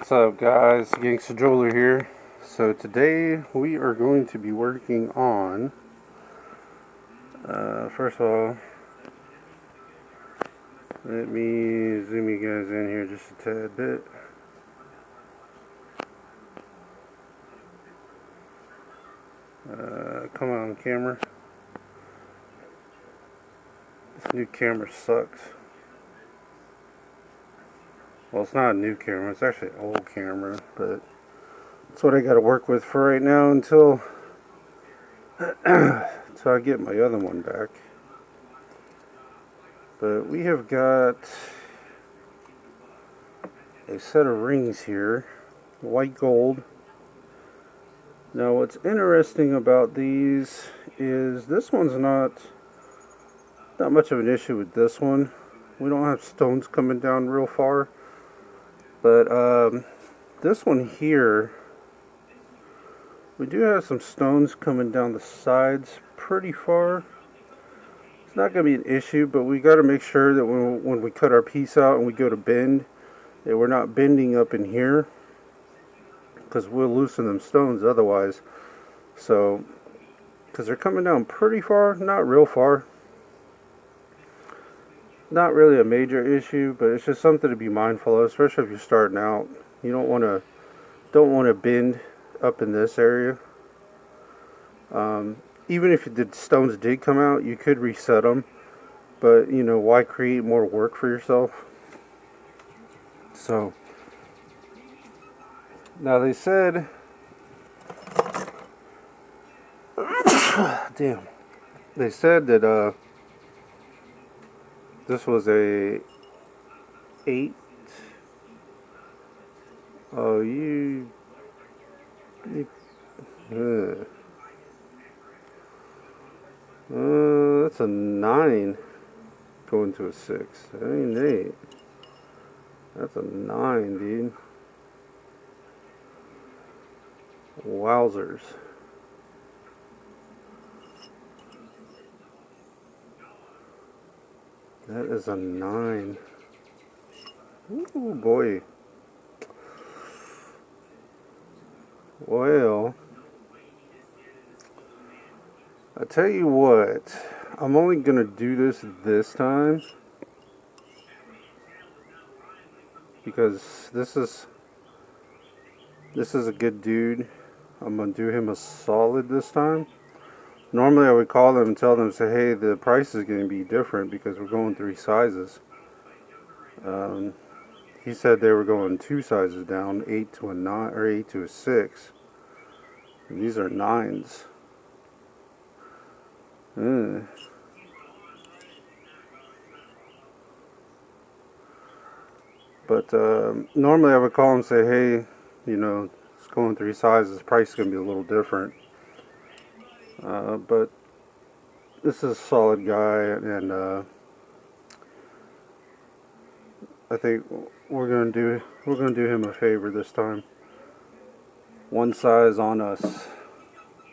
What's up, guys? Gangsta Jeweler here. So today we are going to be working on first of all, let me zoom you guys in here just a tad bit. Come on, camera. This new camera sucks. Well, it's not a new camera, it's actually an old camera, but that's what I got to work with for right now until I get my other one back. But we have got a set of rings here, white gold. Now what's interesting about these is this one's not much of an issue with this one. We don't have stones coming down real far. But this one here, we do have some stones coming down the sides pretty far. It's not going to be an issue, but we got to make sure that when we cut our piece out and we go to bend, that we're not bending up in here, because we'll loosen them stones otherwise. So, because they're coming down pretty far, not real far. Not really a major issue, but it's just something to be mindful of, especially if you're starting out. You don't want to bend up in this area. Even if the stones did come out, you could reset them, but you know, why create more work for yourself? So now they said damn, they said that this was a 8. Oh, that's a 9 going to a 6. That ain't 8. That's a 9, dude. Wowzers. That is a 9. Ooh, boy. Well, I tell you what, I'm only gonna do this time because this is a good dude. I'm gonna do him a solid this time. Normally I would call them and tell them, say, hey, the price is going to be different because we're going 3 sizes. He said they were going 2 sizes down, 8 to a 9 or 8 to a 6. And these are 9s. But normally I would call and say, hey, you know, it's going 3 sizes. Price is going to be a little different. But this is a solid guy, and I think we're gonna do him a favor this time. 1 size on us.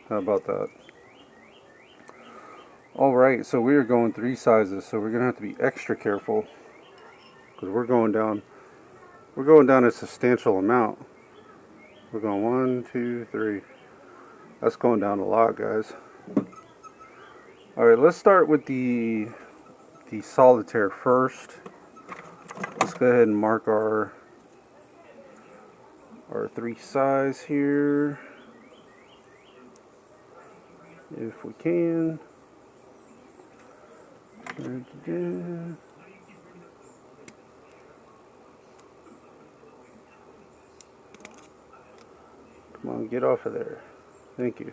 How about that? All right, so we are going 3 sizes, so we're gonna have to be extra careful because we're going down a substantial amount. We're going 1, 2, 3. That's going down a lot, guys. All right, let's start with the solitaire first. Let's go ahead and mark our 3 size here, if we can. Come on, get off of there. Thank you.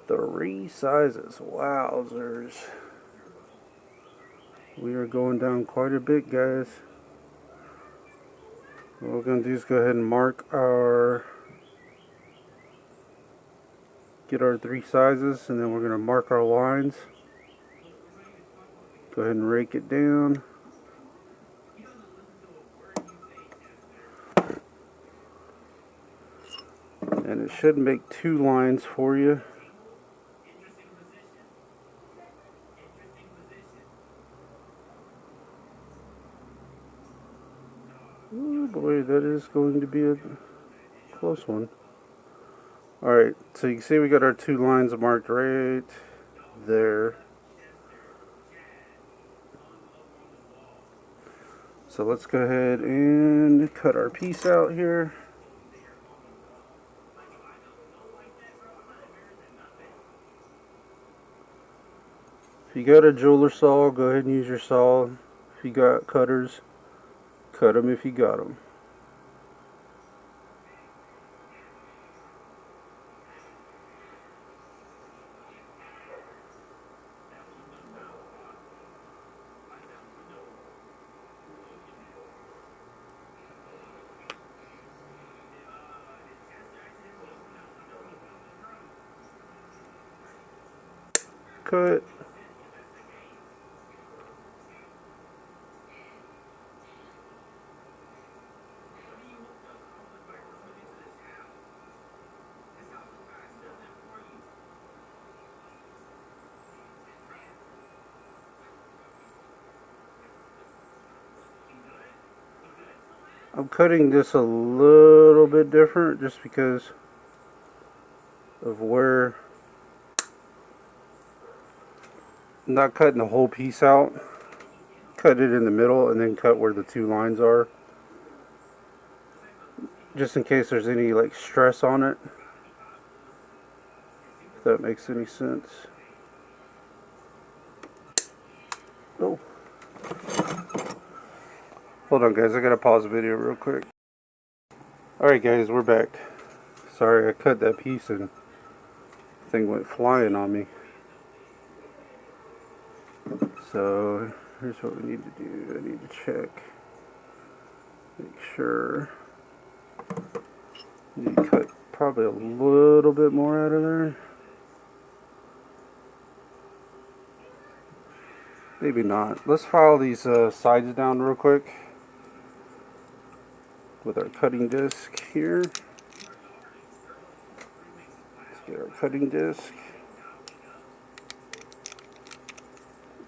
3 sizes. Wowzers. We are going down quite a bit, guys. What we're going to do is go ahead and get our 3 sizes, and then we're going to mark our lines. Go ahead and rake it down. And it should make 2 lines for you. Oh boy, that is going to be a close one. Alright, so you can see we got our 2 lines marked right there. So let's go ahead and cut our piece out here. If you got a jeweler saw, go ahead and use your saw. If you got cutters, cut them if you got them. Cut. I'm cutting this a little bit different just because of where I'm not cutting the whole piece out. Cut it in the middle and then cut where the 2 lines are, just in case there's any like stress on it, if that makes any sense. Oh, hold on guys, I gotta pause the video real quick. Alright guys, we're back. Sorry I cut that piece and the thing went flying on me. So here's what we need to do. I need to check, make sure. You cut probably a little bit more out of there. Maybe not. Let's file these sides down real quick with our cutting disc here. Let's get our cutting disc.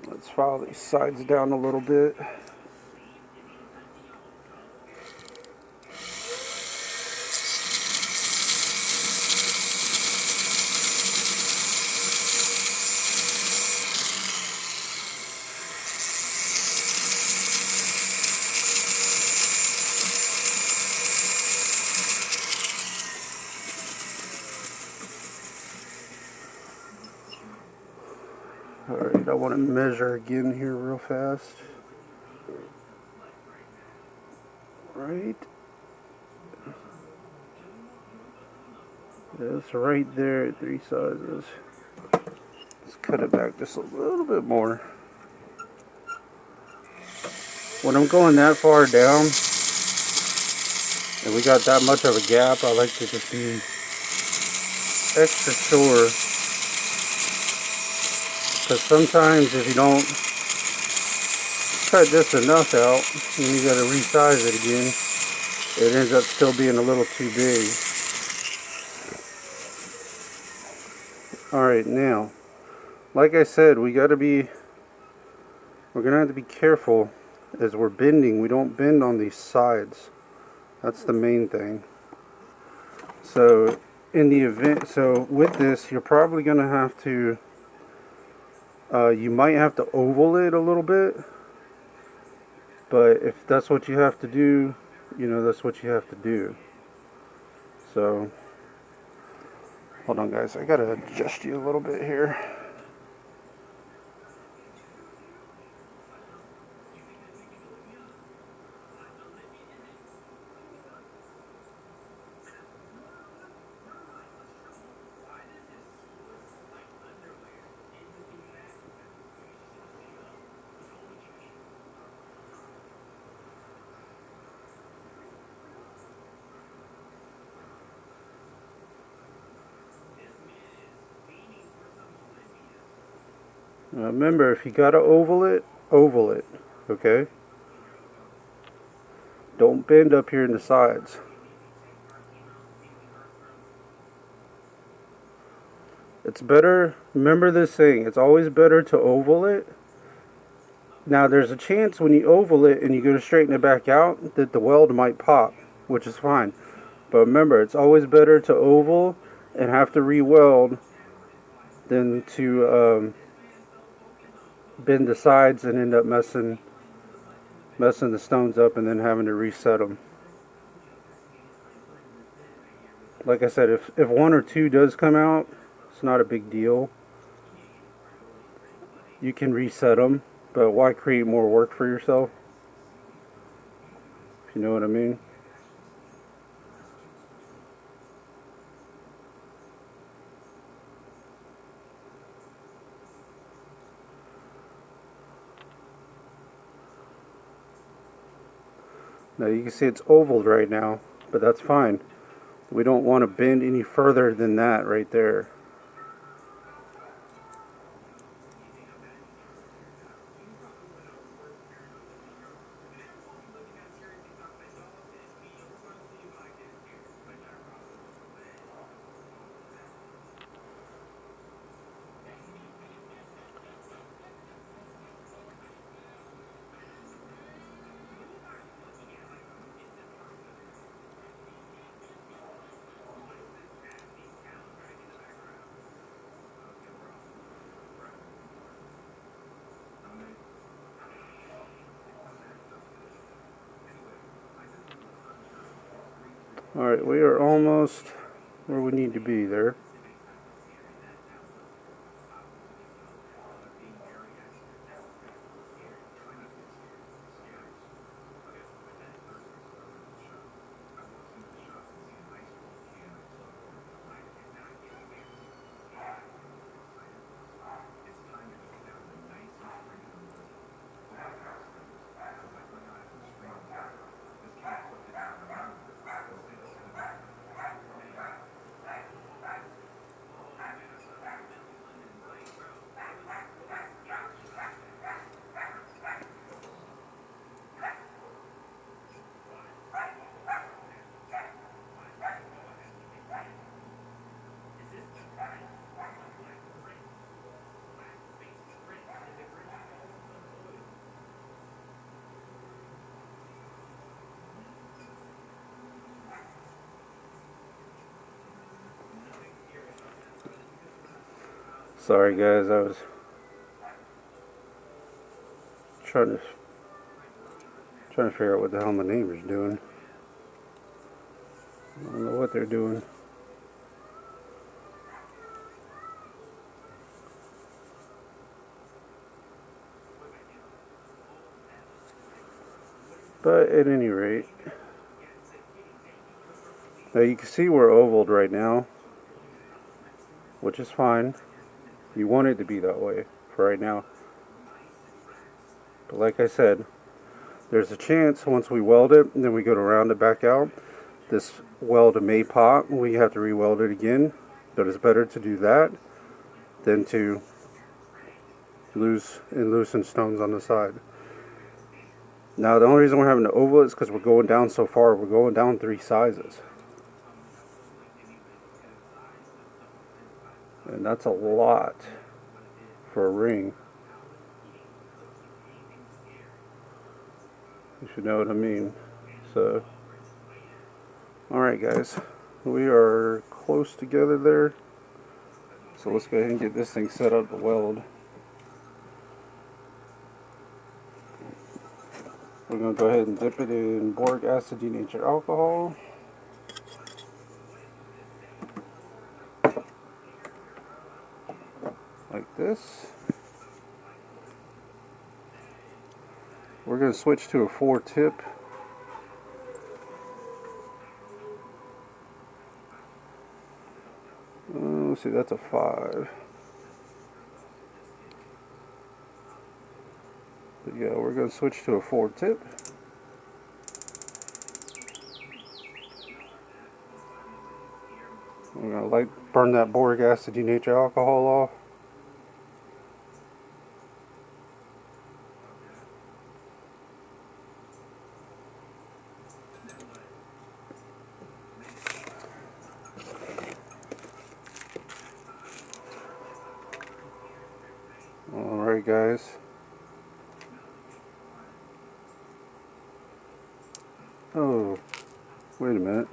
Let's file these sides down a little bit. Alright, I want to measure again here real fast. Right. That's right there at 3 sizes. Let's cut it back just a little bit more. When I'm going that far down and we got that much of a gap, I like to just be extra sure, because sometimes if you don't cut just enough out and you got to resize it again, it ends up still being a little too big. Alright, now like I said, we're gonna have to be careful as we're bending. We don't bend on these sides. That's the main thing. So in the event, so with this, you're probably gonna have to you might have to oval it a little bit, but if that's what you have to do, you know, that's what you have to do. So hold on guys, I gotta adjust you a little bit here. Now remember, if you gotta oval it, okay? Don't bend up here in the sides. It's better, remember this thing, it's always better to oval it Now there's a chance when you oval it and you go to straighten it back out that the weld might pop, which is fine. But remember, it's always better to oval and have to re-weld than to bend the sides and end up messing the stones up and then having to reset them. Like I said, if one or two does come out, it's not a big deal. You can reset them, but why create more work for yourself? If you know what I mean. Now you can see it's ovaled right now, but that's fine. We don't want to bend any further than that right there. Alright, we are almost where we need to be there. Sorry guys, I was trying to figure out what the hell my neighbor's doing. I don't know what they're doing. But at any rate, now you can see we're ovaled right now, which is fine. You want it to be that way for right now. But like I said, there's a chance once we weld it and then we go to round it back out, this weld may pop. We have to re-weld it again. But it's better to do that than to loosen stones on the side. Now the only reason we're having to oval it is because we're going down so far. We're going down 3 sizes. And that's a lot for a ring. You should know what I mean. So, alright guys, we are close together there. So let's go ahead and get this thing set up to weld. We're going to go ahead and dip it in boric acid denatured alcohol. Like this. We're going to switch to a 4-tip. Let's see, that's a 5. But yeah, we're going to switch to a 4-tip. We're going to burn that boric acid denatured alcohol off. Alright guys, Oh, wait a minute.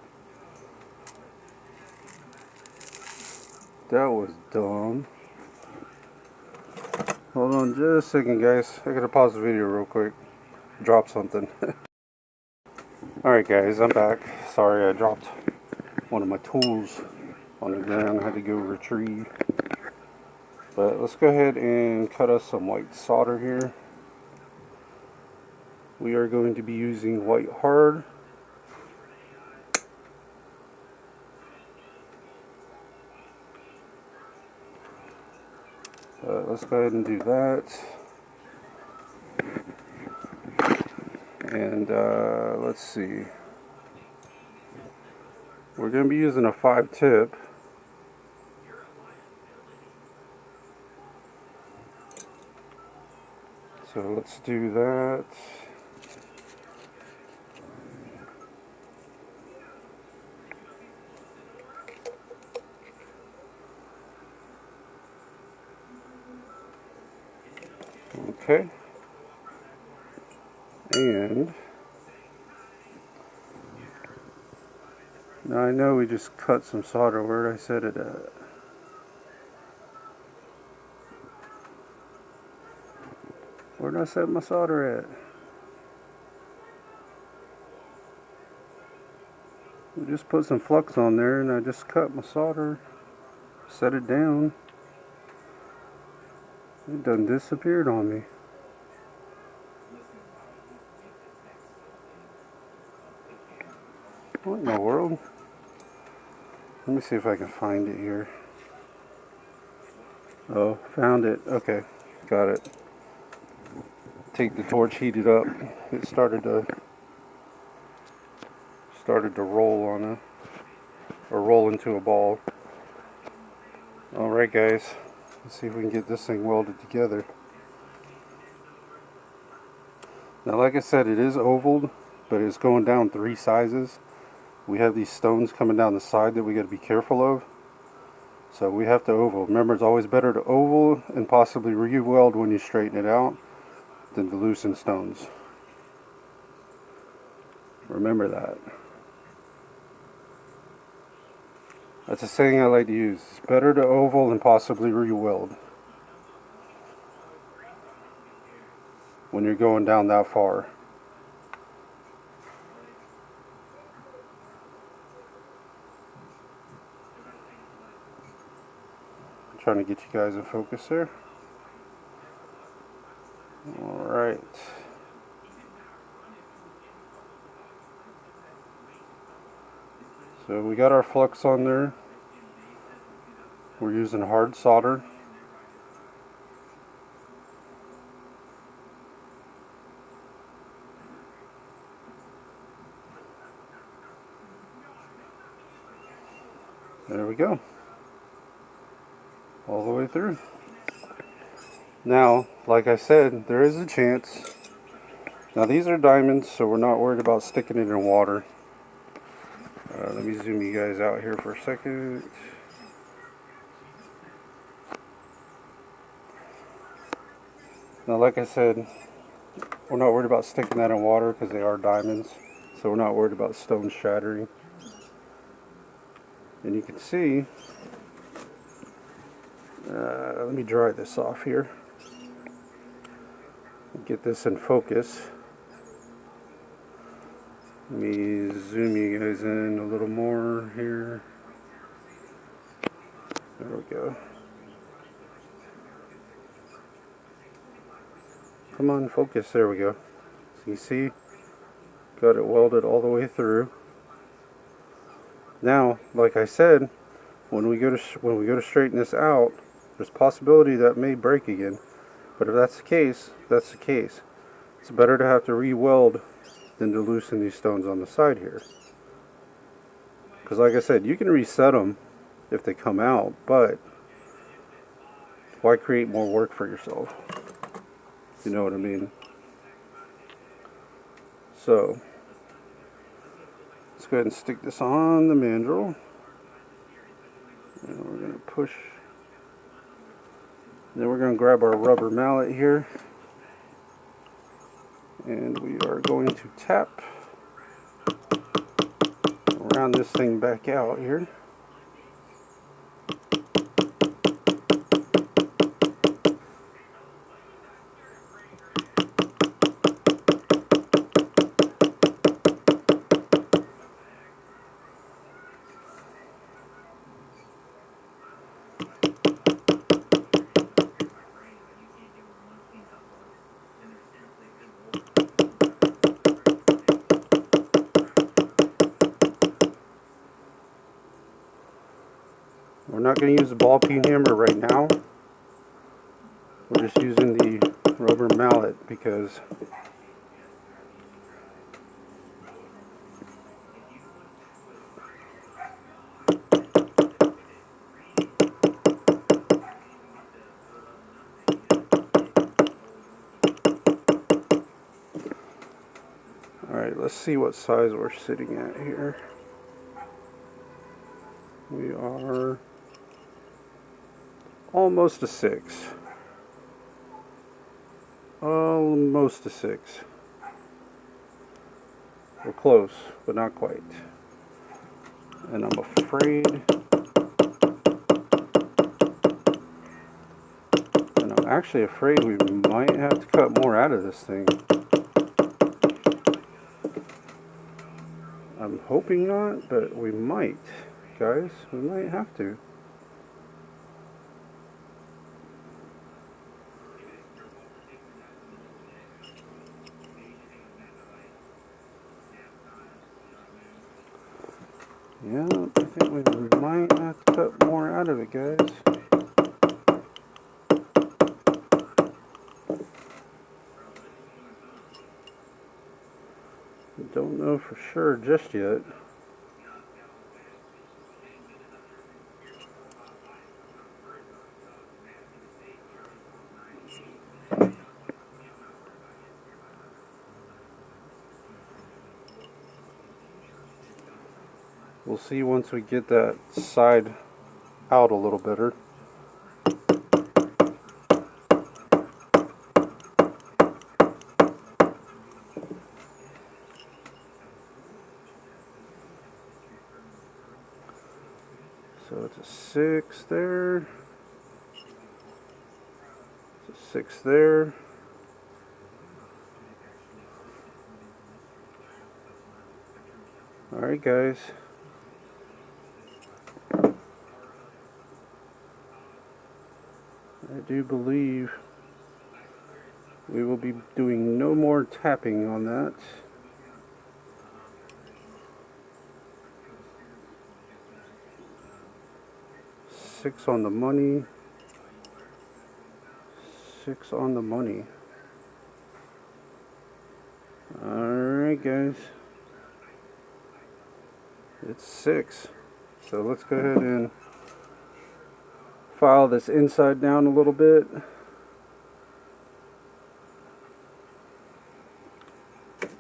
That was dumb. Hold on just a second, guys. I gotta pause the video real quick. Drop something. Alright guys, I'm back. Sorry I dropped one of my tools on the ground. I had to go retrieve. But let's go ahead and cut us some white solder here. We are going to be using white hard. Let's go ahead and do that. And let's see. We're going to be using a 5-tip. So let's do that. Okay. And now I know we just cut some solder. Where did I set it at? Where did I set my solder at? We just put some flux on there and I just cut my solder, set it down. It done disappeared on me. What in the world? Let me see if I can find it here. Oh, found it. Okay, got it. Take the torch, heat it up. It started to roll on roll into a ball. Alright guys, let's see if we can get this thing welded together. Now like I said, it is ovaled, but it's going down 3 sizes. We have these stones coming down the side that we got to be careful of. So we have to oval. Remember, it's always better to oval and possibly re-weld when you straighten it out than to loosen stones. Remember that. That's a saying I like to use. It's better to oval and possibly re-weld when you're going down that far. I'm trying to get you guys in focus there. Alright. So we got our flux on there. We're using hard solder. There we go. All the way through. Now, like I said, there is a chance. Now these are diamonds, so we're not worried about sticking it in water. Let me zoom you guys out here for a second. Now, like I said, we're not worried about sticking that in water because they are diamonds. So we're not worried about stones shattering. And you can see, let me dry this off here. Get this in focus. Let me zoom you guys in a little more here. There we go. Come on, focus. There we go. So you see, got it welded all the way through. Now, like I said, when we go to straighten this out, there's a possibility that it may break again. But if that's the case, that's the case. It's better to have to re-weld than to loosen these stones on the side here. Because like I said, you can reset them if they come out, but why create more work for yourself? You know what I mean? So, let's go ahead and stick this on the mandrel. And we're going to push. Then we're going to grab our rubber mallet here. And we are going to tap. round this thing back out here. We're not going to use the ball peen hammer right now. We're just using the rubber mallet because alright, let's see what size we're sitting at here. We are almost a 6. Almost a 6. We're close, but not quite. And I'm actually afraid we might have to cut more out of this thing. I'm hoping not, but we might, guys. We might have to. Yeah, I think we might have to cut more out of it, guys. Don't know for sure just yet. We'll see once we get that side out a little better. So it's a 6 there. It's a 6 there. Alright, guys. I do believe we will be doing no more tapping on that. Six on the money. 6 on the money. Alright, guys. It's 6. So let's go ahead and file this inside down a little bit.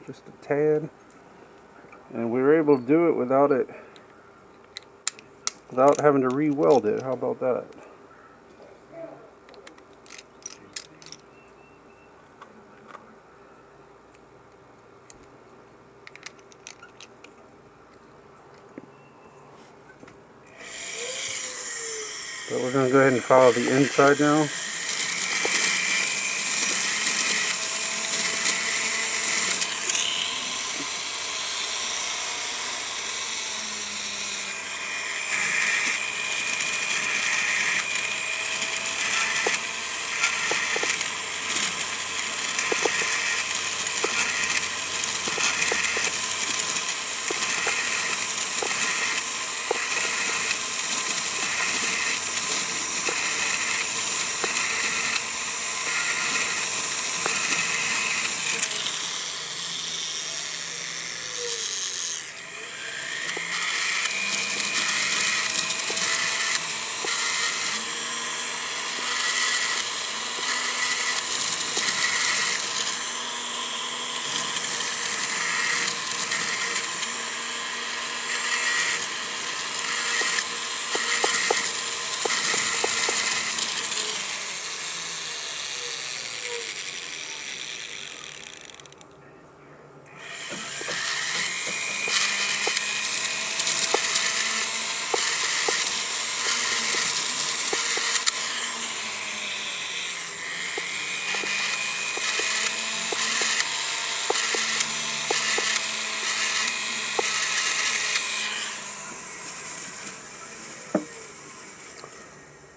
Just a tad. And we were able to do it without having to re-weld it. How about that? But we're going to go ahead and file the inside now.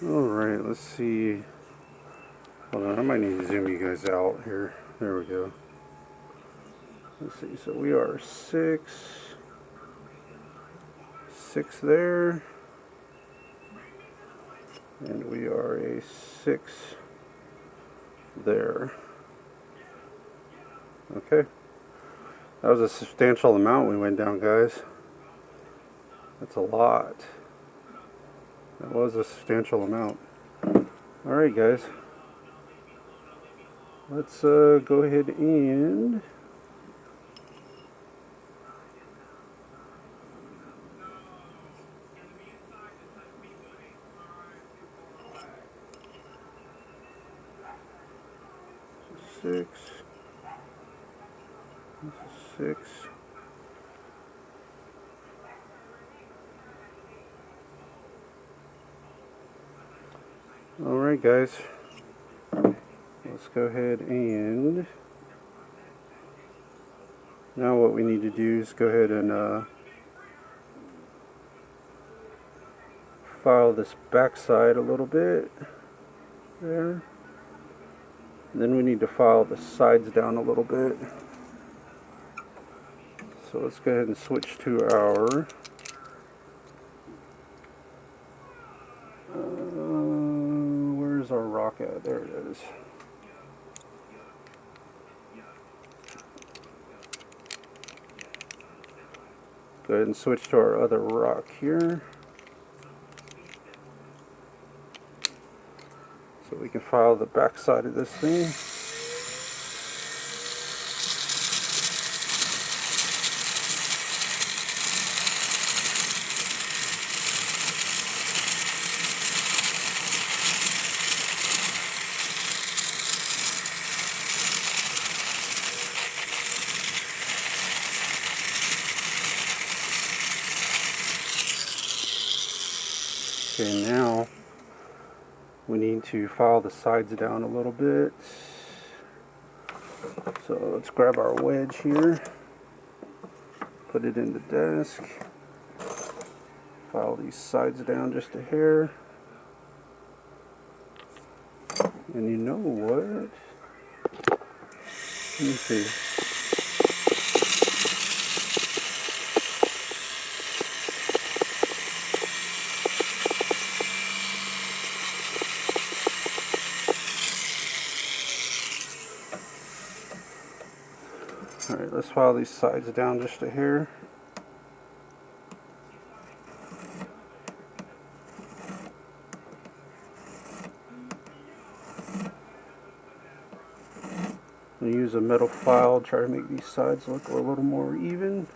Alright, let's see. Hold on, I might need to zoom you guys out here. There we go. Let's see, so we are 6 there, and we are a 6 there. Okay, that was a substantial amount we went down, guys. That's a lot. That was a substantial amount. Alright, guys, let's go ahead and six. 6. Alright, guys, let's go ahead and now what we need to do is go ahead and file this backside a little bit there. And then we need to file the sides down a little bit. So let's go ahead and switch to our where's our rock at? There it is. Go ahead and switch to our other rock here, so we can file the back side of this thing. Okay, now we need to file the sides down a little bit. So let's grab our wedge here, put it in the desk, file these sides down just a hair. And you know what? Let me see. Alright, let's file these sides down just a hair. I'm going to use a metal file, try to make these sides look a little more even.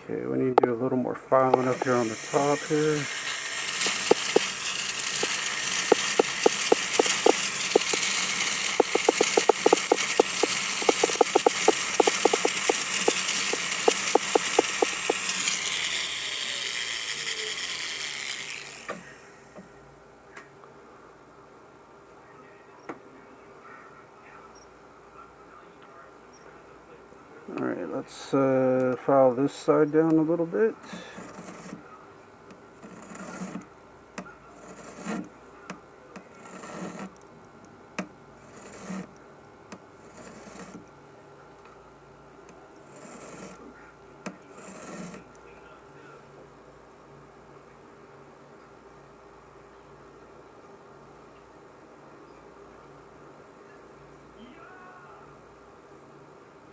Okay, we need to do a little more filing up here on the top here. Alright, let's file this side down a little bit.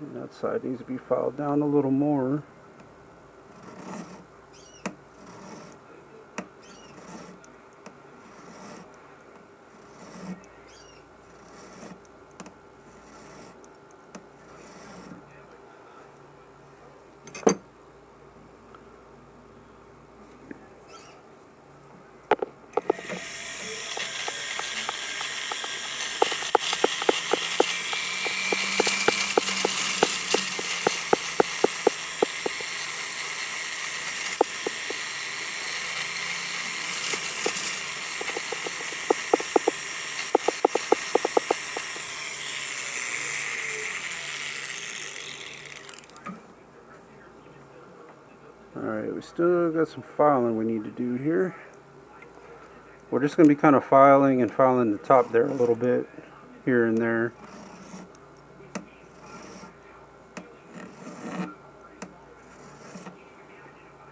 And that side needs to be filed down a little more. Alright, we still got some filing we need to do here. We're just going to be kind of filing the top there a little bit, here and there.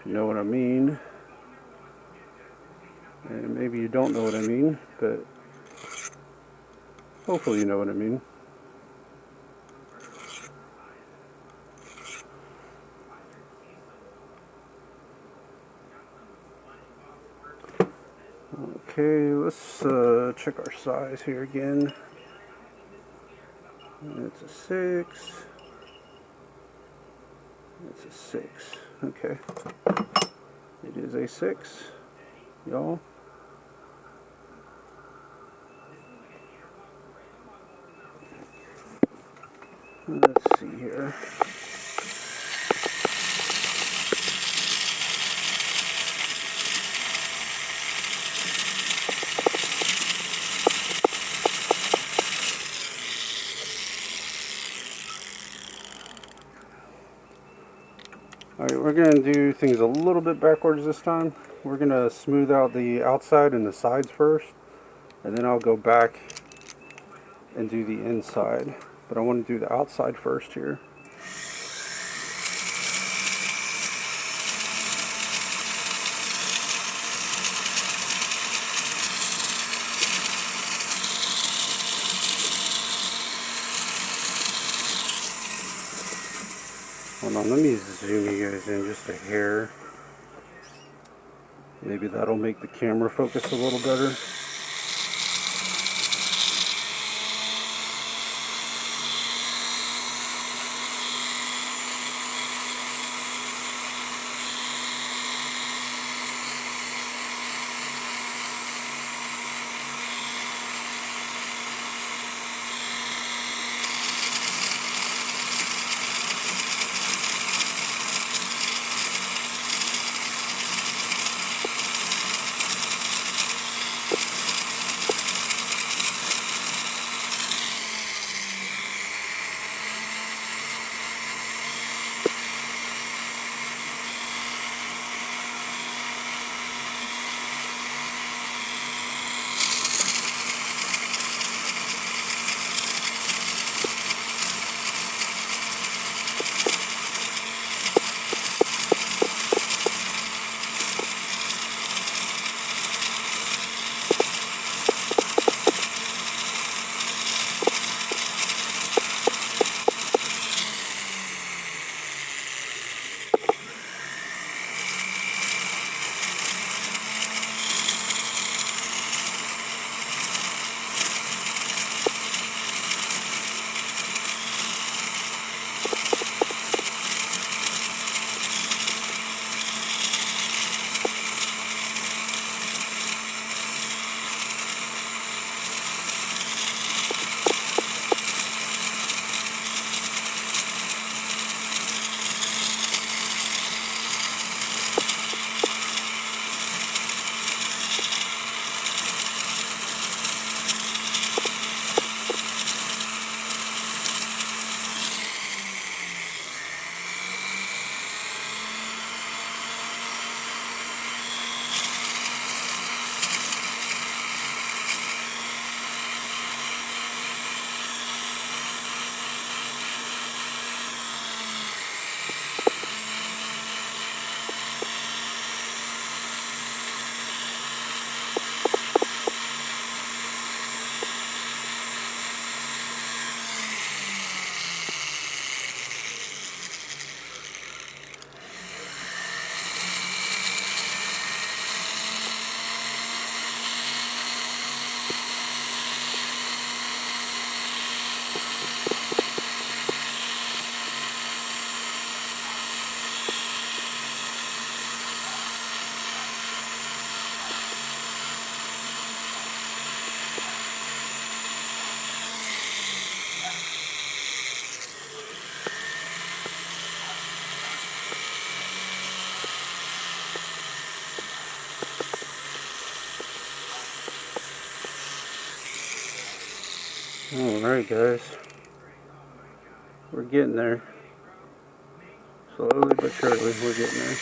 If you know what I mean. And maybe you don't know what I mean, but hopefully you know what I mean. Okay, let's check our size here again. It's a 6. It's a 6. Okay. It is a 6, y'all. Let's see here. Alright, we're going to do things a little bit backwards this time. We're going to smooth out the outside and the sides first, and then I'll go back and do the inside. But I want to do the outside first here. Hold on, let me zoom you guys in just a hair. Maybe that'll make the camera focus a little better. Alright guys, we're getting there. Slowly but surely, we're getting there.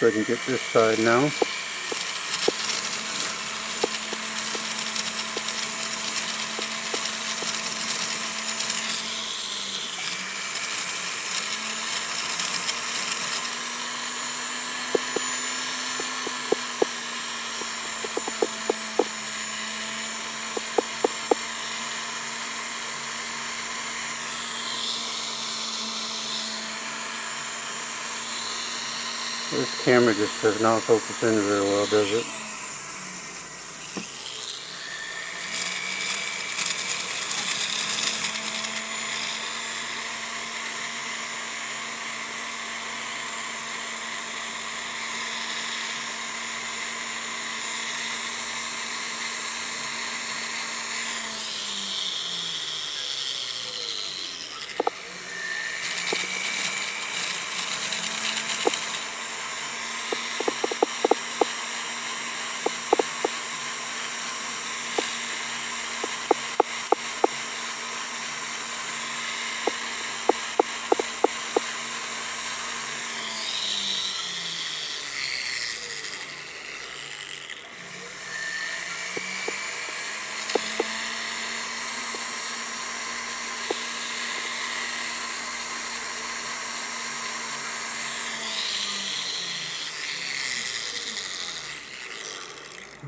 go ahead and get this side now. This camera just does not focus in very well, does it?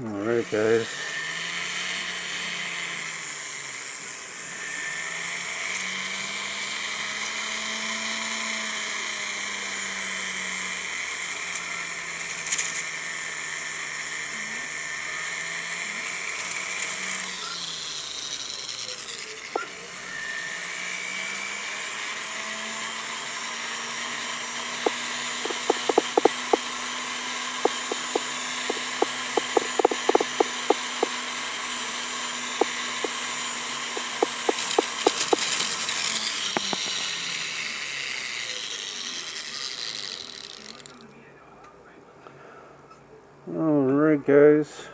Alright guys. Alright guys,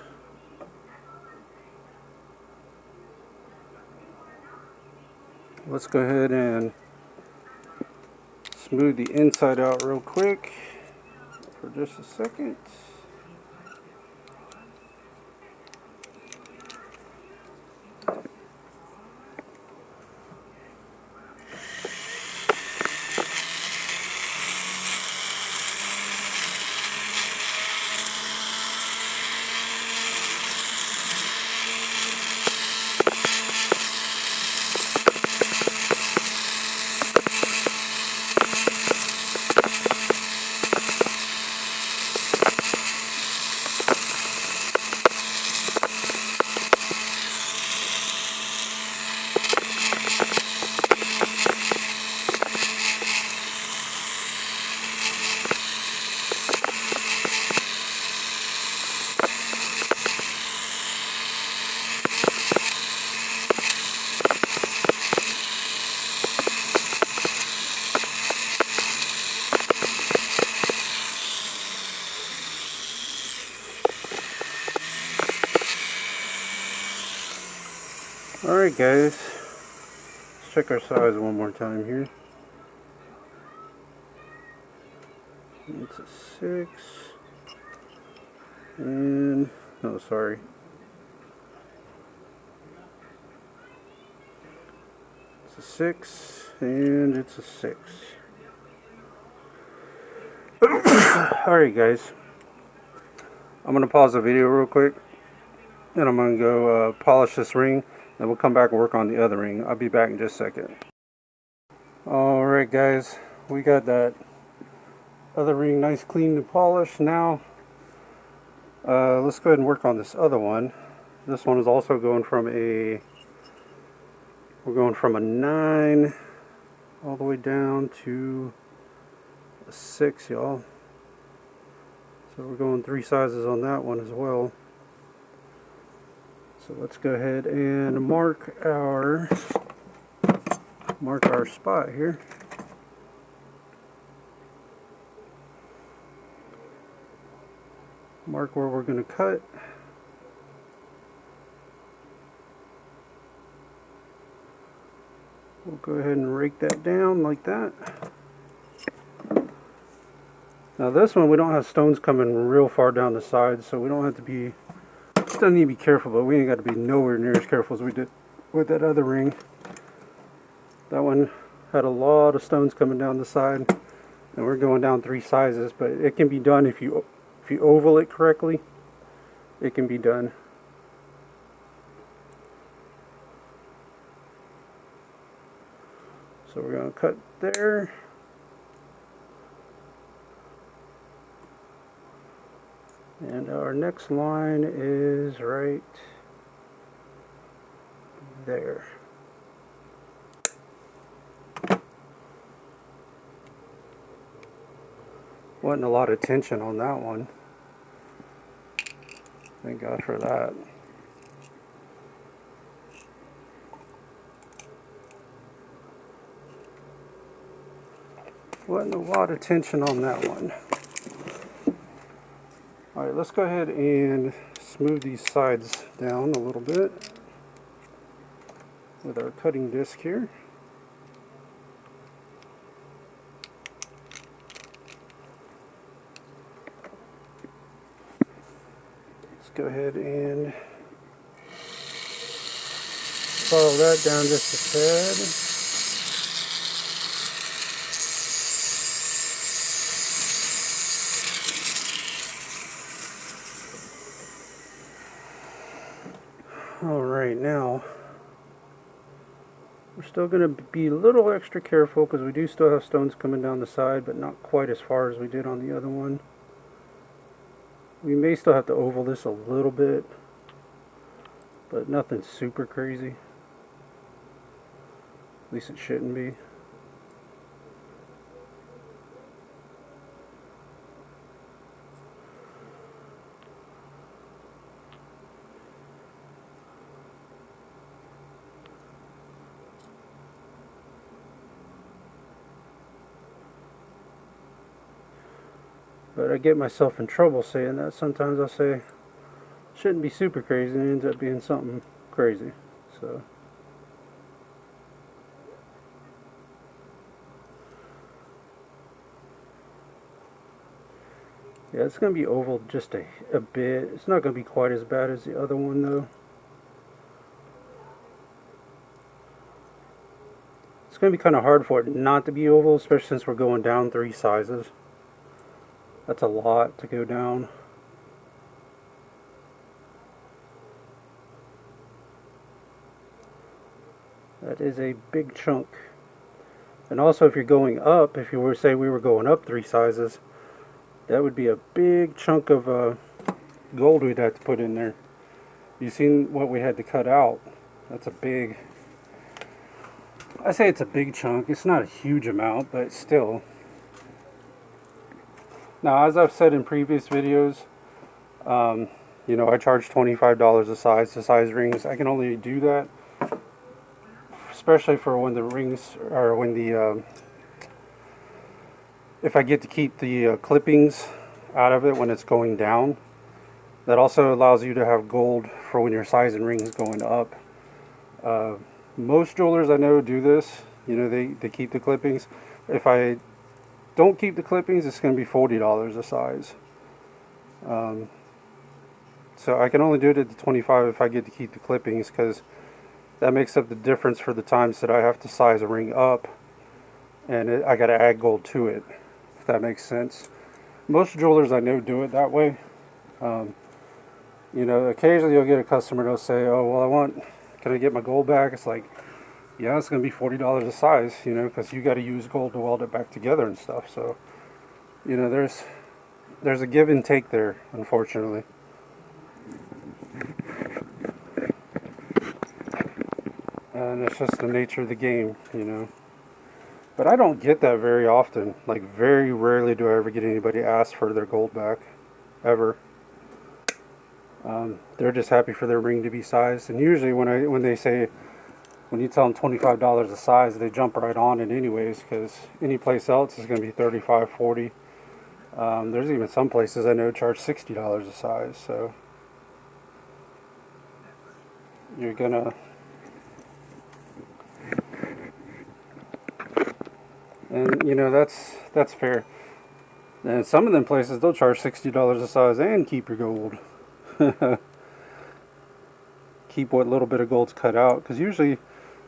let's go ahead and smooth the inside out real quick for just a second. Alright guys, let's check our size one more time here. It's a 6, and, no sorry. It's a 6, and it's a 6. Alright guys, I'm going to pause the video real quick, and I'm going to go polish this ring. Then we'll come back and work on the other ring. I'll be back in just a second. Alright guys, we got that other ring nice, clean, and polished. Now, let's go ahead and work on this other one. This one is also going from a, we're going from a 9 all the way down to a 6, y'all. So we're going 3 sizes on that one as well. So let's go ahead and mark our spot here. Mark where we're going to cut. We'll go ahead and rake that down like that. Now this one, we don't have stones coming real far down the side, so we don't have to be, still need to be careful, but we ain't got to be nowhere near as careful as we did with that other ring. That one had a lot of stones coming down the side, and we're going down 3 sizes, but it can be done if you oval it correctly. It can be done. So we're going to cut there. And our next line is right there. Wasn't a lot of tension on that one. Thank God for that. Wasn't a lot of tension on that one. Alright, let's go ahead and smooth these sides down a little bit with our cutting disc here. Let's go ahead and follow that down just a tad. Alright, now we're still going to be a little extra careful because we do still have stones coming down the side, but not quite as far as we did on the other one. We may still have to oval this a little bit, but nothing super crazy. At least it shouldn't be. But I get myself in trouble saying that. Sometimes I'll say, shouldn't be super crazy, and it ends up being something crazy. So, yeah, it's going to be oval just a bit. It's not going to be quite as bad as the other one, though. It's going to be kind of hard for it not to be oval, especially since we're going down 3 sizes. That's a lot to go down. That is a big chunk. And also, if you're going up, if you were to say we were going up 3 sizes, that would be a big chunk of gold we'd have to put in there. You've seen what we had to cut out. That's a big, I say it's a big chunk. It's not a huge amount, but still. Now, as I've said in previous videos, you know, I charge $25 a size to size rings. I can only do that, especially for when the rings, or when the, if I get to keep the clippings out of it when it's going down. That also allows you to have gold for when you're sizing rings going up. Most jewelers I know do this. You know, they keep the clippings. If I don't keep the clippings, it's going to be $40 a size. So I can only do it at the 25 if I get to keep the clippings, because that makes up the difference for the times that I have to size a ring up, and I got to add gold to it, if that makes sense. Most jewelers I know do it that way. You know, occasionally you'll get a customer that'll say, oh, well, can I get my gold back? It's like, yeah, it's going to be $40 a size, you know, because you got to use gold to weld it back together and stuff. So, you know, there's a give and take there, unfortunately. And it's just the nature of the game, you know. But I don't get that very often. Like, very rarely do I ever get anybody ask for their gold back, ever. They're just happy for their ring to be sized. And usually when they say, when you tell them $25 a size, they jump right on it anyways, because any place else is going to be $35, $40. There's even some places I know charge $60 a size. So you're gonna, and you know, that's fair. And some of them places, they'll charge $60 a size and keep your gold. Keep what little bit of gold's cut out. Because usually,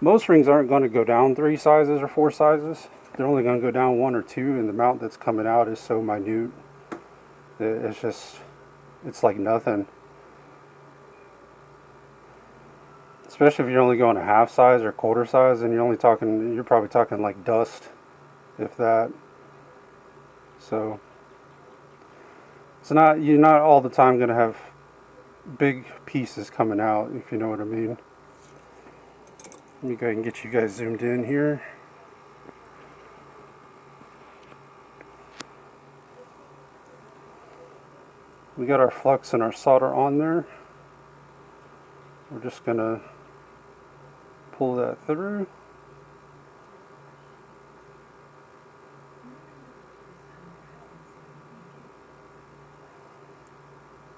most rings aren't going to go down 3 sizes or 4 sizes. They're only going to go down 1 or 2, and the amount that's coming out is so minute. It's just, it's like nothing. Especially if you're only going a half size or quarter size, and you're probably talking like dust, if that. So you're not all the time going to have big pieces coming out, if you know what I mean. Let me go ahead and get you guys zoomed in here. We got our flux and our solder on there. We're just going to pull that through.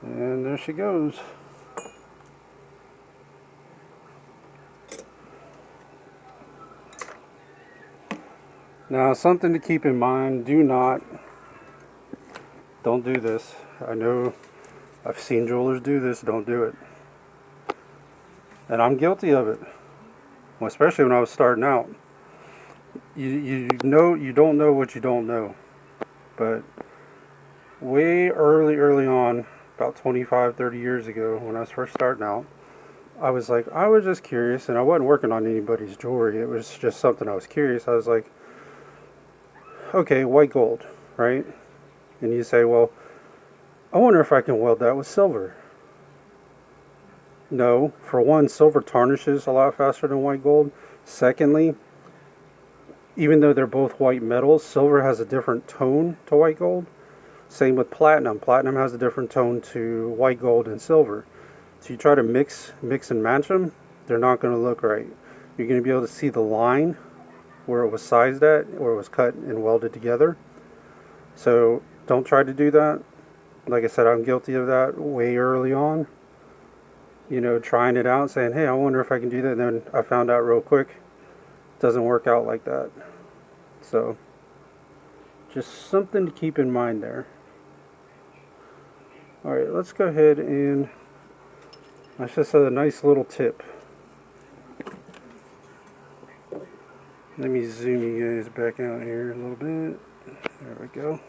And there she goes. Now, something to keep in mind, don't do this. I know I've seen jewelers do this, don't do it. And I'm guilty of it. Well, especially when I was starting out. You don't know what you don't know. But way early on, about 25, 30 years ago, when I was first starting out, I was just curious, and I wasn't working on anybody's jewelry. It was just something I was curious. I was like, okay, white gold, right? And you say, well, I wonder if I can weld that with silver. No, for one, silver tarnishes a lot faster than white gold. Secondly, even though they're both white metals, silver has a different tone to white gold. Same with platinum. Platinum has a different tone to white gold and silver. So you try to mix and match them, they're not going to look right. You're going to be able to see the line where it was sized at, where it was cut and welded together. So don't try to do that. Like I said, I'm guilty of that way early on. You know, trying it out, saying, hey, I wonder if I can do that. And then I found out real quick, it doesn't work out like that. So just something to keep in mind there. Alright, let's go ahead and that's just a nice little tip. Let me zoom you guys back out here a little bit. There we go.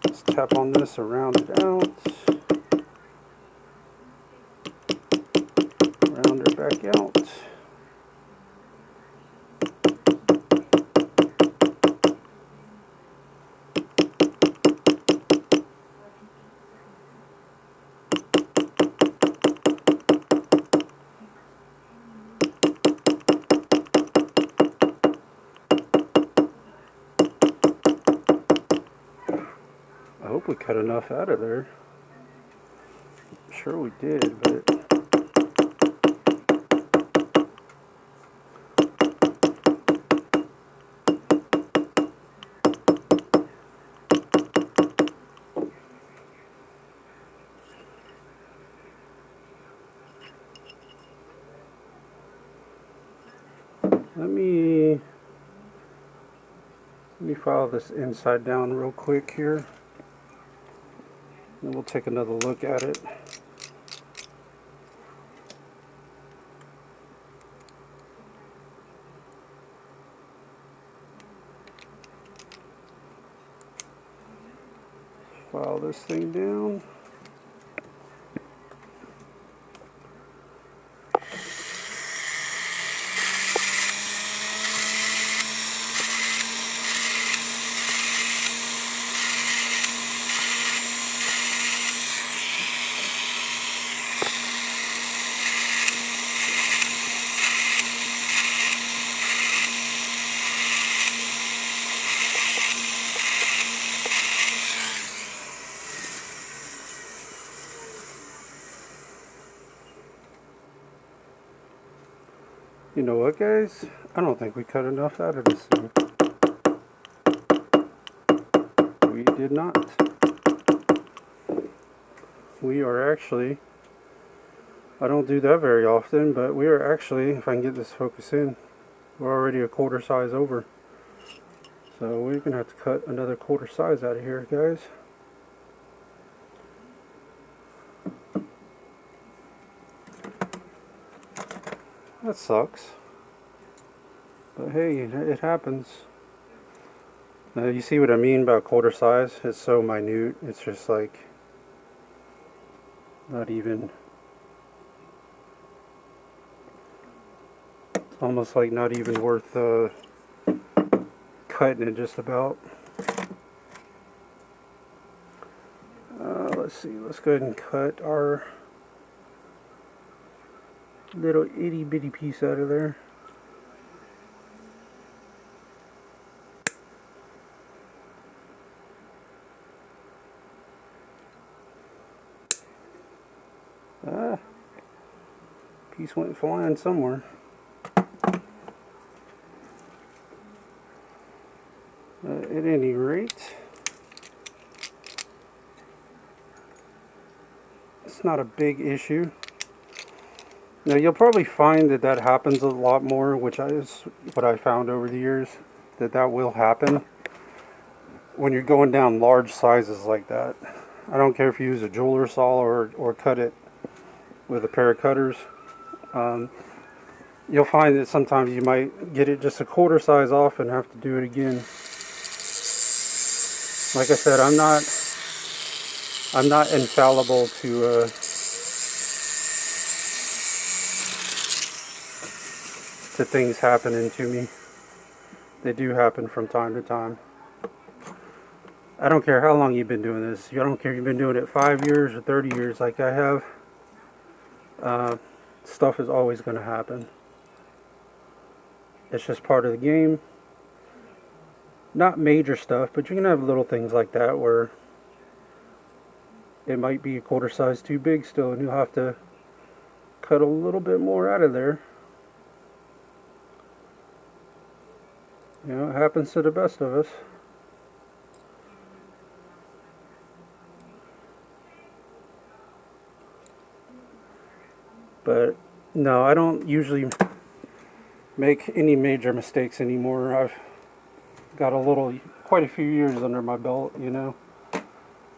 Let's tap on this around it out. Round it back out. I hope we cut enough out of there. I'm sure we did, but let me file this inside down real quick here. And we'll take another look at it. File this thing down. You know what, guys? I don't think we cut enough out of this thing. We did not. We are actually, I don't do that very often, but we are actually, if I can get this focus in, we're already a quarter size over. So we're going to have to cut another quarter size out of here, guys. That sucks. But hey, it happens. Now you see what I mean about quarter size? It's so minute. It's just like not even, almost like not even worth cutting it just about. Let's see, let's go ahead and cut our little itty bitty piece out of there. Ah, piece went flying somewhere. At any rate, it's not a big issue. Now you'll probably find that that happens a lot more, which is what I found over the years, that will happen when you're going down large sizes like that. I don't care if you use a jeweler saw or cut it with a pair of cutters. You'll find that sometimes you might get it just a quarter size off and have to do it again. Like I said, I'm not infallible to things happening to me. They do happen from time to time. I don't care how long you've been doing this. I don't care if you've been doing it 5 years or 30 years like I have. Stuff is always going to happen. It's just part of the game. Not major stuff, but you're going to have little things like that where it might be a quarter size too big still, and you'll have to cut a little bit more out of there. You know, it happens to the best of us. But no, I don't usually make any major mistakes anymore. I've got quite a few years under my belt, you know.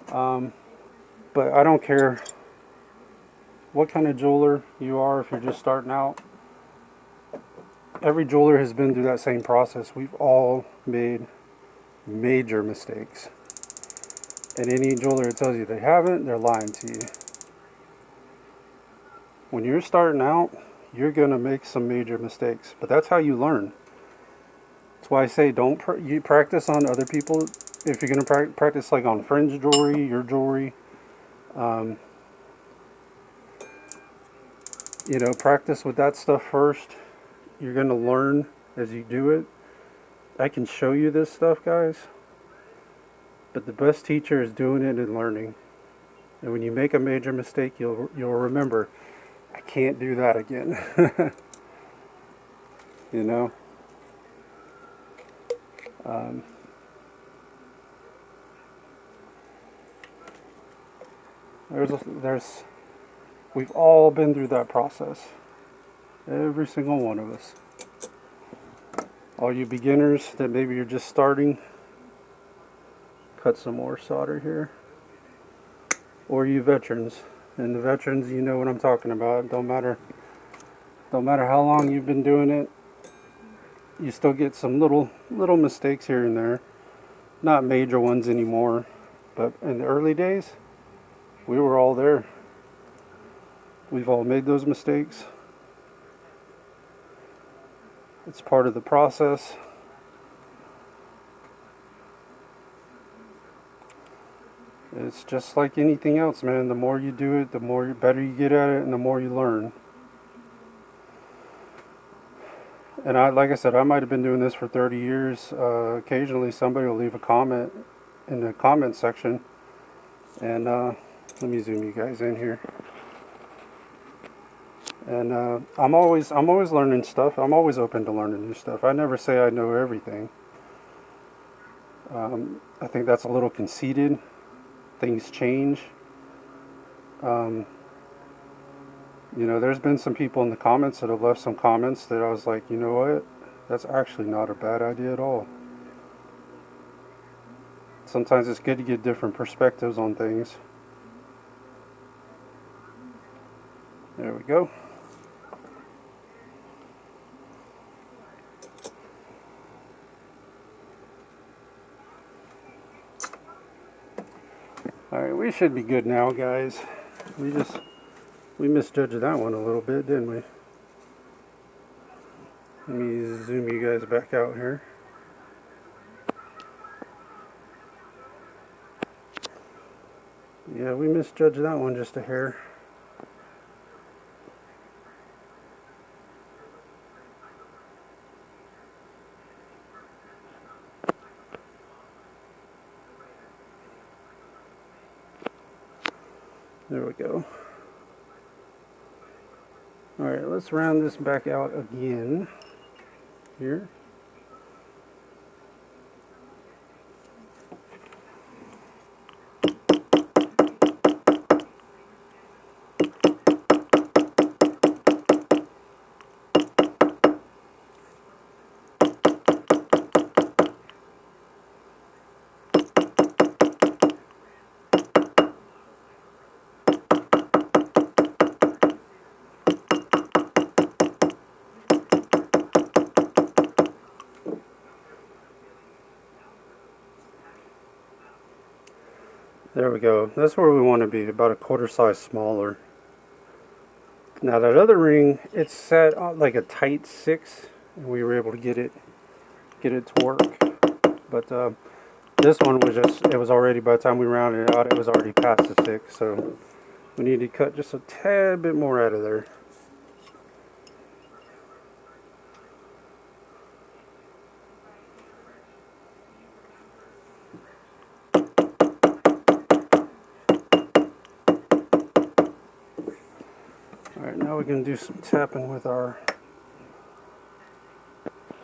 But I don't care what kind of jeweler you are, if you're just starting out. Every jeweler has been through that same process. We've all made major mistakes. And any jeweler that tells you they haven't, they're lying to you. When you're starting out, you're going to make some major mistakes. But that's how you learn. That's why I say you practice on other people. If you're going to practice like on friends' jewelry, your jewelry, you know, practice with that stuff first. You're going to learn as you do it. I can show you this stuff, guys. But the best teacher is doing it and learning. And when you make a major mistake, you'll remember, I can't do that again. You know? We've all been through that process. Every single one of us. All you beginners that maybe you're just starting, cut some more solder here. Or you veterans. And the veterans, you know what I'm talking about. Don't matter how long you've been doing it, you still get some little mistakes here and there. Not major ones anymore. But in the early days, we were all there. We've all made those mistakes. It's part of the process. It's just like anything else, man. The more you do it, the better you get at it, and the more you learn. And like I said, I might have been doing this for 30 years. Occasionally somebody will leave a comment in the comment section. And let me zoom you guys in here. And I'm always learning stuff. I'm always open to learning new stuff. I never say I know everything. I think that's a little conceited. Things change. You know, there's been some people in the comments that have left some comments that I was like, you know what? That's actually not a bad idea at all. sometimes it's good to get different perspectives on things. There we go. Alright, we should be good now, guys. We misjudged that one a little bit, didn't we? Let me zoom you guys back out here. Yeah, we misjudged that one just a hair. There we go. Alright, let's round this back out again here. There we go. That's where we want to be, about a quarter size smaller. Now that other ring, it's set like a tight 6, and we were able to get it to work. But this one was it was already, by the time we rounded it out, it was already past the 6. So we need to cut just a tad bit more out of there. Alright, now we can do some tapping with our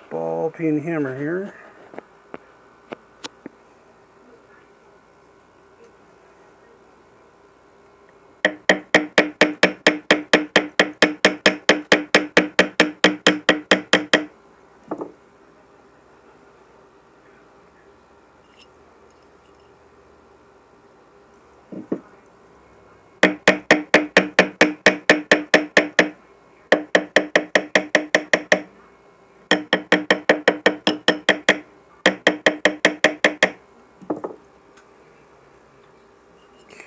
ball peen hammer here.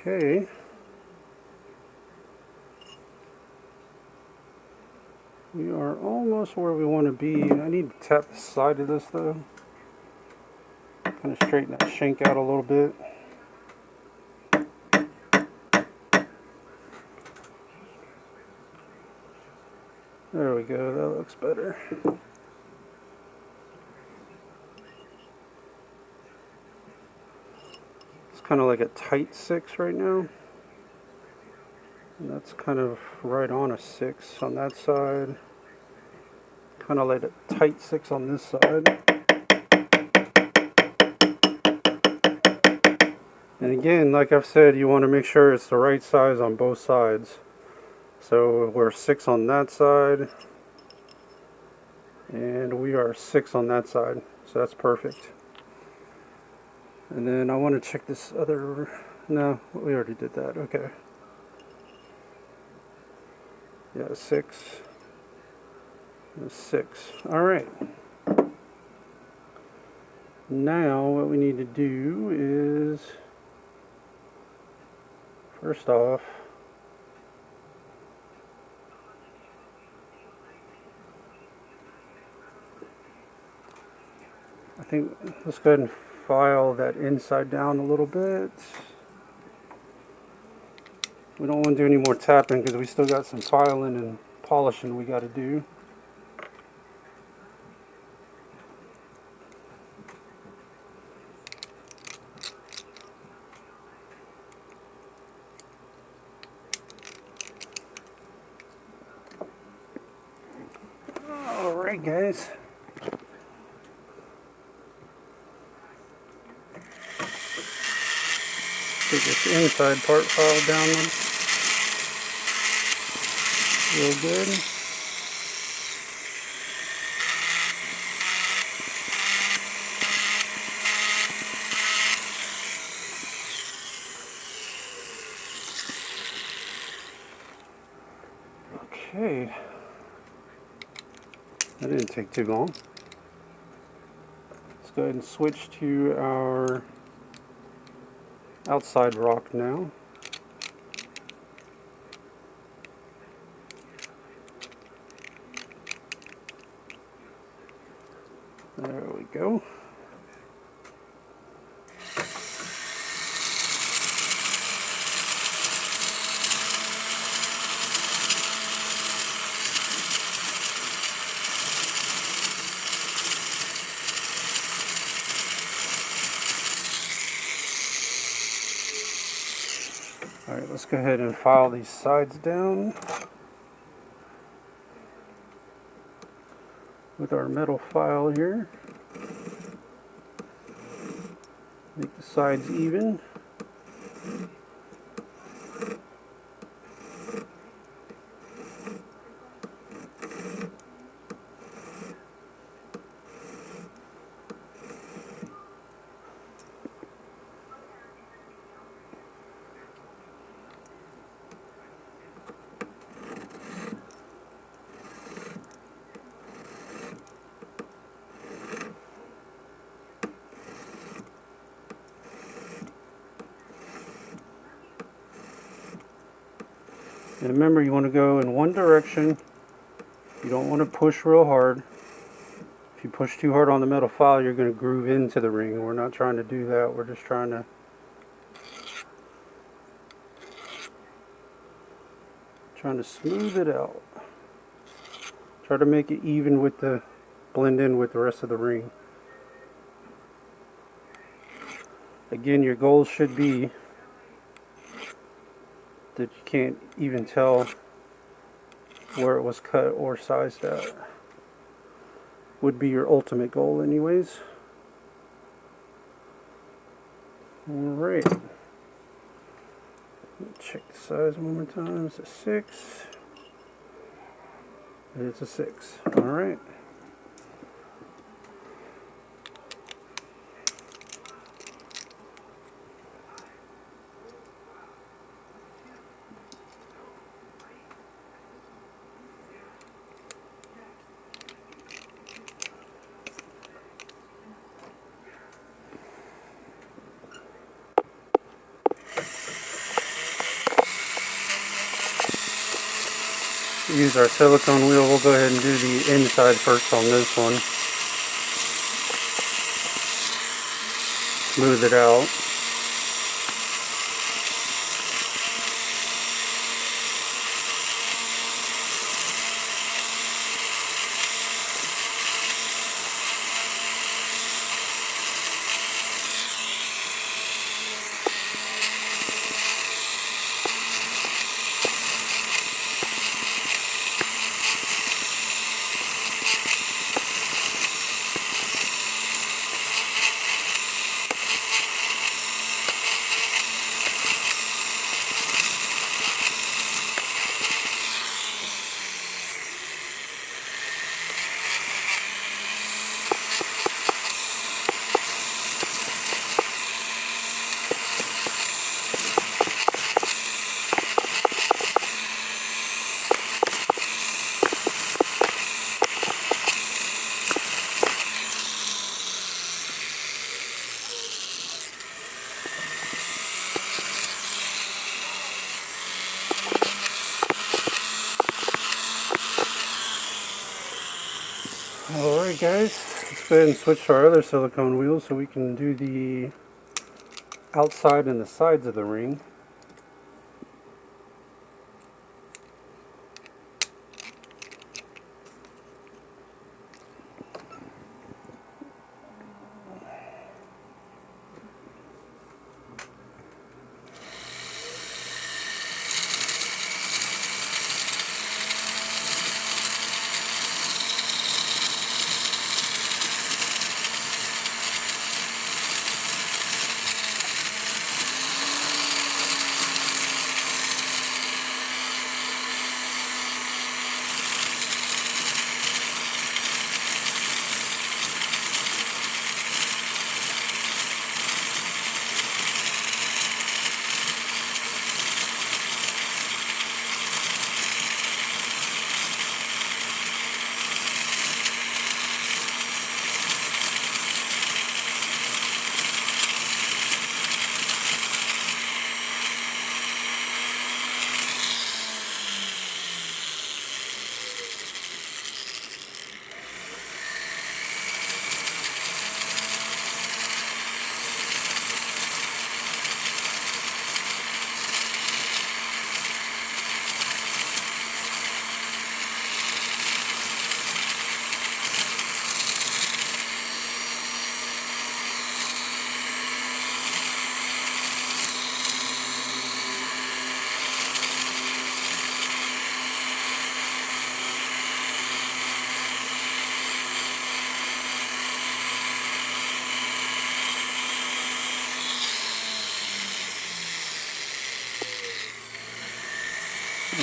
Okay. We are almost where we want to be. I need to tap the side of this though. Kind of straighten that shank out a little bit. There we go, that looks better. It's kind of like a tight 6 right now. And that's kind of right on a 6 on that side. Kind of like a tight 6 on this side. And again, like I've said, you want to make sure it's the right size on both sides. So we're 6 on that side, and we are 6 on that side. So that's perfect. And then I want to check this other. No, we already did that. Okay. Yeah, 6. 6. Alright. Now what we need to do is, first off, I think let's go ahead and file that inside down a little bit. We don't want to do any more tapping because we still got some filing and polishing we got to do. Alright guys. Get this inside part filed down real good. Okay. That didn't take too long. Let's go ahead and switch to our outside rock now. There we go. Alright, let's go ahead and file these sides down with our metal file here. Make the sides even. And remember, you want to go in one direction. You don't want to push real hard. If you push too hard on the metal file, you're going to groove into the ring. We're not trying to do that. We're just trying to smooth it out. Try to make it even with the blend in with the rest of the ring. Again, your goal should be that you can't even tell where it was cut or sized at. Would be your ultimate goal anyways. Alright. Check the size one more time. It's a 6. It's a 6. Alright. Use our silicone wheel. We'll go ahead and do the inside first on this one. Smooth it out. Alright guys, let's go ahead and switch to our other silicone wheel so we can do the outside and the sides of the ring.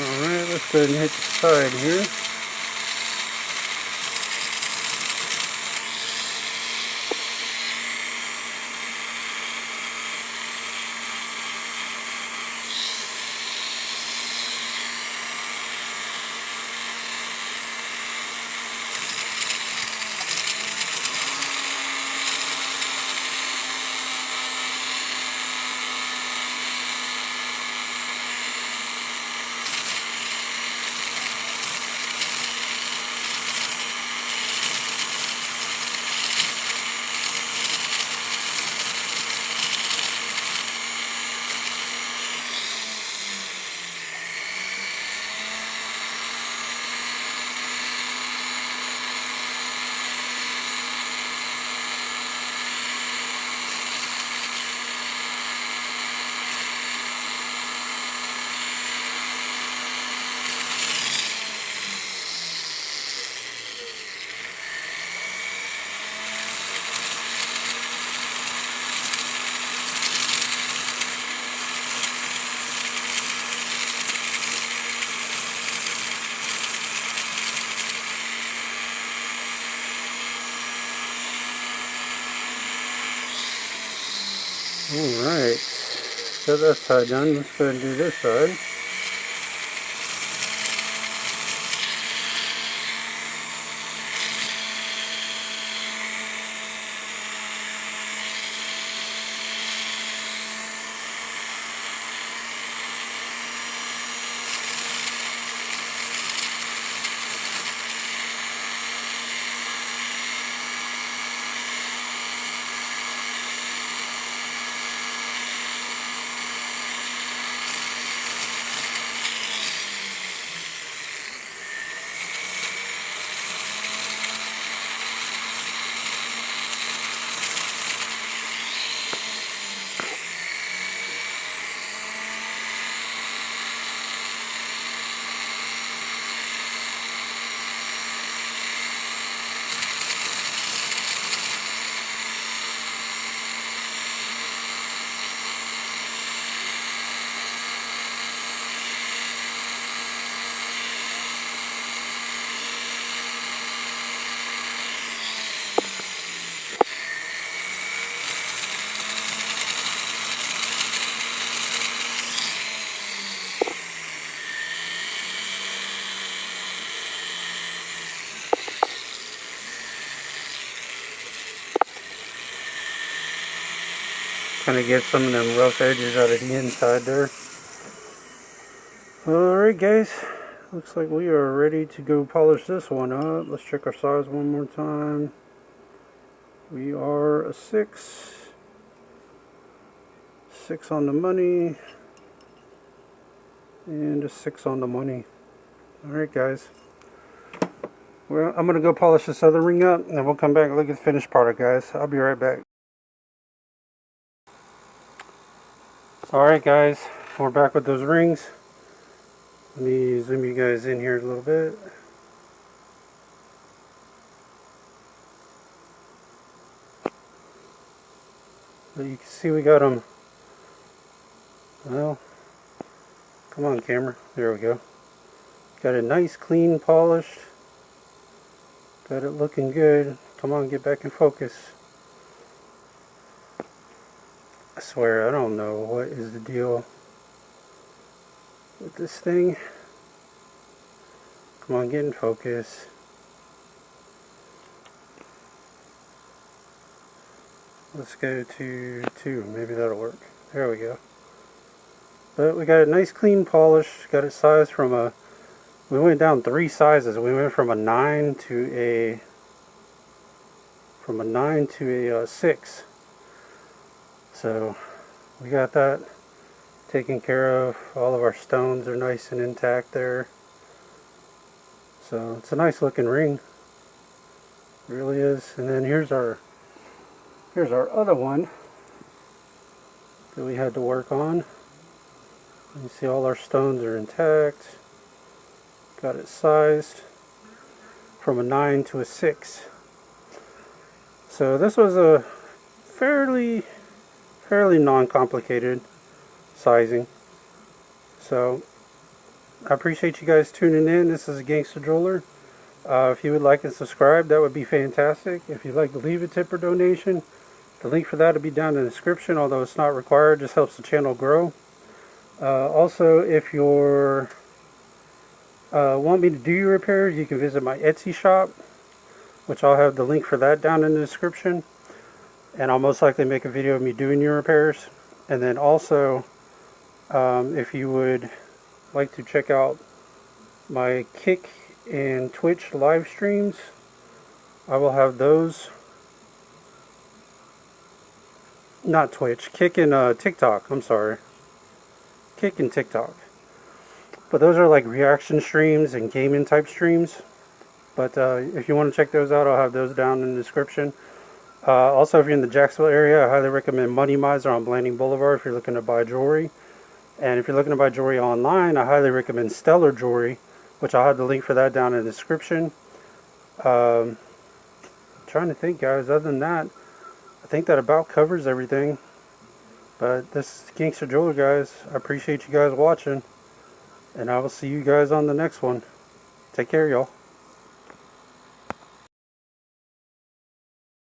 Alright, let's go ahead and hit the side here. Alright, got that side done. Let's go ahead and do this side. Kind of get some of them rough edges out of the inside there. Alright guys, looks like we are ready to go polish this one up. Let's check our size one more time. We are a 6. 6 on the money. And a 6 on the money. Alright guys. Well, I'm going to go polish this other ring up and then we'll come back and look at the finished product, guys. I'll be right back. Alright guys, we're back with those rings. Let me zoom you guys in here a little bit. But you can see we got them. Well, come on camera. There we go. Got it nice, clean, polished. Got it looking good. Come on, get back in focus. I swear, I don't know what is the deal with this thing. Come on, get in focus. Let's go to 2. Maybe that'll work. There we go. But we got a nice clean polish. Got it sized from a... We went down 3 sizes. We went from a 9 to a... From a 9 to a 6. So we got that taken care of. All of our stones are nice and intact there. So it's a nice looking ring. It really is. And then here's our other one that we had to work on. You see all our stones are intact. Got it sized from a 9 to a 6. So this was a fairly non-complicated sizing. So I appreciate you guys tuning in. This is a Gangster Jeweler. If you would like and subscribe, that would be fantastic. If you'd like to leave a tip or donation, the link for that will be down in the description, although it's not required. Just helps the channel grow. Also, if you're want me to do your repairs, you can visit my Etsy shop, which I'll have the link for that down in the description. And I'll most likely make a video of me doing your repairs. And then also, if you would like to check out my Kick and Twitch live streams, I will have those. Not Twitch, Kick and TikTok, I'm sorry. Kick and TikTok. But those are like reaction streams and gaming type streams. But if you want to check those out, I'll have those down in the description. Also, if you're in the Jacksonville area, I highly recommend Money Miser on Blanding Boulevard if you're looking to buy jewelry. And if you're looking to buy jewelry online, I highly recommend Stellar Jewelry, which I'll have the link for that down in the description. Trying to think, guys, other than that, I think that about covers everything. But this is Gangster Jeweler, guys. I appreciate you guys watching. And I will see you guys on the next one. Take care, y'all.